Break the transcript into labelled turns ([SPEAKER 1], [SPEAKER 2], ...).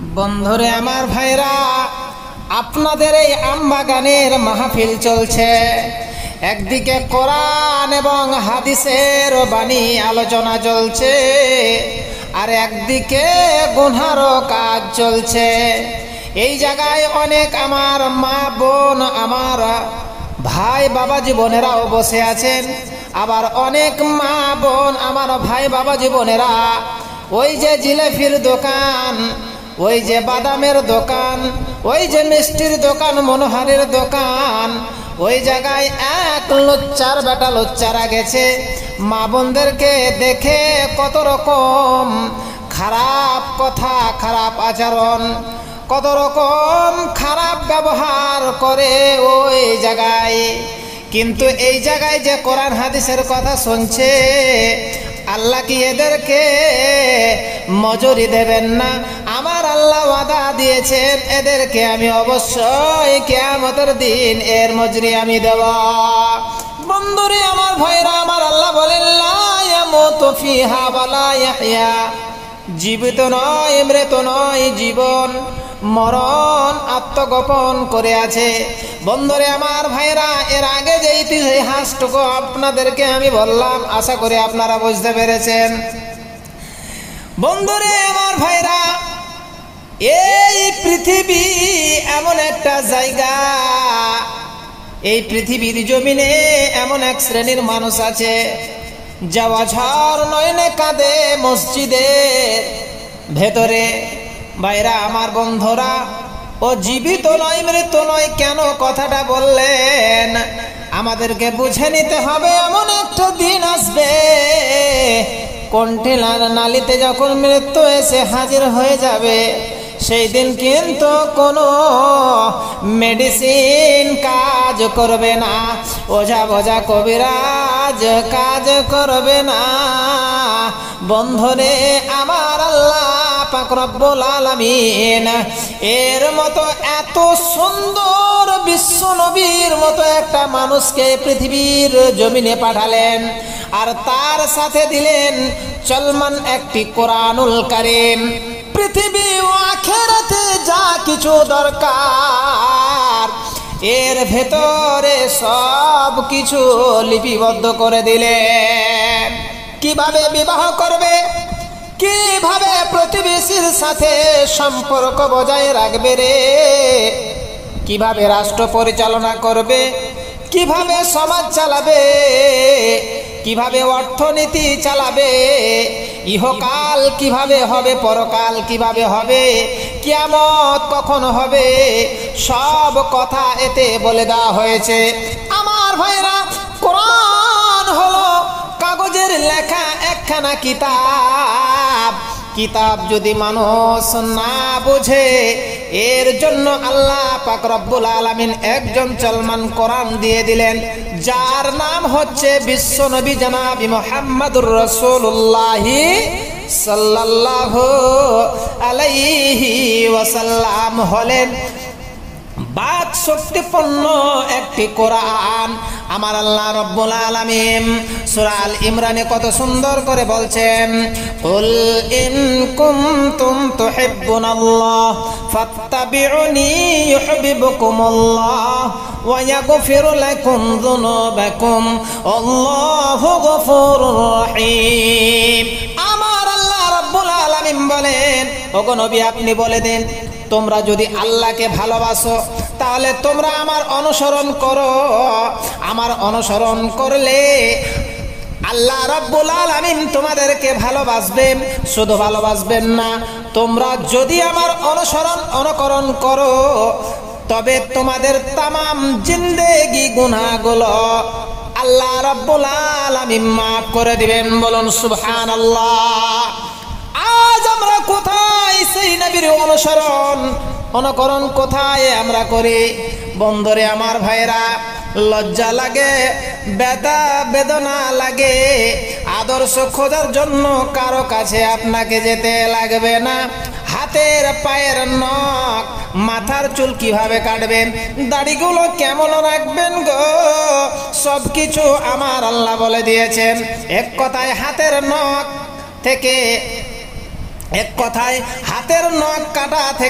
[SPEAKER 1] বন্ধুরে আমার ভাইরা, আপনাদের এই আমবাগানের মাহফিল চলছে। একদিকে কোরআন এবং হাদিসের বাণী আলোচনা চলছে, আর একদিকে গুনহারও কাজ চলছে। এই জায়গায় অনেক আমার মা বোন, আমার ভাই বাবাজি বোনেরাও বসে আছেন। আবার অনেক মা বোন, আমার ভাই বাবাজি বোনেরা ওই যে জিলাপির দোকান, ওই যে বাদামের দোকান, ওই যে মিষ্টির দোকান, মনোহারের দোকান, ওই জায়গায় এক লুচ্চার বেটা লুচ্চারা গেছে। মা বোনদেরকে দেখে কত রকম খারাপ কথা, খারাপ আচরণ, কত রকম খারাপ ব্যবহার করে ওই জায়গায়। কিন্তু এই জায়গায় যে কোরআন হাদিসের কথা শুনছে, আল্লাহ কি এদেরকে মজুরি দেবেন না? আমার আল্লাহ ওয়াদা দিয়েছেন, এদেরকে আমি অবশ্যই কিয়ামতের দিন এর মজুরি আমি দেব। বন্ধুরে আমার ভাইরা, আমার আল্লাহ বলেন লা ইয়ামুতু ফিহা ওয়া লা ইয়াহইয়া, জীবিত নয় মৃত নয়, জীবন মরণ আত্মগোপন করে আছে। বন্ধুরে আমার ভাইরা, এর আগে যে ইতিহাসটুকু আপনাদেরকে আমি বললাম, আশা করি আপনারা বুঝতে পেরেছেন। বন্ধুরে আমার ভাইরা, এই পৃথিবী এমন একটা জায়গা, এই পৃথিবীর জমিনে এমন এক শ্রেণীর মানুষ আছে, যাওয়া ঝড় নয়নে কাঁদে মসজিদের ভেতরে। ভাইরা আমার, বন্ধুরা, ও জীবিত নয় মৃত নয়, কেন কথাটা বললেন? আমাদেরকে বুঝে নিতে হবে, এমন একটা দিন আসবে কন্টেনার নালিতে যখন মৃত্যু এসে হাজির হয়ে যাবে, সেই দিন কিন্তু কোনো মেডিসিন কাজ করবে না, ওঝা বোঝা কবিরাজ কাজ করবে না। বন্ধুরে আমার আল্লাহ পাক রব্বুল আলামিন এর মতো এত সুন্দর বিশ্ব নবীর মতো একটা মানুষকে পৃথিবীর জমিনে পাঠালেন, আর তার সাথে দিলেন চলমান একটি কোরআনুল কারীম। পৃথিবী ও আখিরাতে যা কিছু দরকার, এর ভেতরে সব কিছু লিপিবদ্ধ করে দিলেন। কিভাবে বিবাহ করবে, কিভাবে প্রতিবেশীর সাথে সম্পর্ক বজায় রাখবে রে, কিভাবে রাষ্ট্র পরিচালনা করবে, কিভাবে সমাজ চালাবে, কিভাবে অর্থনীতি চালাবে, ইহকাল কিভাবে হবে, পরকাল কিভাবে হবে, কিয়ামত কখন হবে, সব কথা এতে বলে দেওয়া হয়েছে। আমার ভাইরা, কোরআন হলো কাগজের লেখা একখানা কিতাব। কিতাব যদি মানুষ না বুঝে, এর জন্য আল্লাহ পাক রব্বুল আলামিন একজন চলমান কোরআন দিয়ে দিলেন, যার নাম হচ্ছে বিশ্ব নবী জনাবি মুহাম্মদুর রাসূলুল্লাহ সাল্লাল্লাহু আলাইহি ওয়াসাল্লাম হলেন বাক শক্তিপূর্ণ একটি কোরআন। আমার আল্লাহ রব্বুল আলামিন সূরা আল ইমরানে কত সুন্দর করে বলছেন, কুল ইন কুনতুম তুহিব্বুনাল্লাহ ফাত্তাবিউনি ইউহিব্বুকুমুল্লাহ ওয়া ইয়াগফির লাকুম যুনুবাকুম আল্লাহু গফুরুর রহিম। আমার আল্লাহ রব্বুল আলামিন বলেন, ওগো নবী আপনি বলে দেন, তোমরা যদি আল্লাহকে ভালোবাসো তাহলে তোমরা আমার অনুসরণ করো। আমার অনুসরণ করলে আল্লাহ রাব্বুল আলামিন তোমাদেরকে ভালোবাসবেন। শুধু ভালোবাসবেন না, তোমরা যদি আমার অনুকরণ করো, তবে তোমাদের তামাম জিন্দেগি গুনাহগুলো আল্লাহ রাব্বুল আলামিন মাফ করে দিবেন। বলুন সুবহানাল্লাহ। আজ আমরা কোথায় সেই নবীর অনুকরণ কোথায় আমরা করি? বন্ধুরে আমার ভাইরা, লজ্জা লাগে, ব্যথা বেদনা লাগে। আদর্শ খোঁজার জন্য কারো কাছে আপনাকে যেতে লাগবে না। হাতের পায়ের নখ, মাথার চুল কিভাবে কাটবেন, দাড়িগুলো কেমন রাখবেন গো, সব কিছু আমার আল্লাহ বলে দিয়েছেন। এক কথায় হাতের নখ থেকে এক কথায় হাতের নখ কাটা থেকে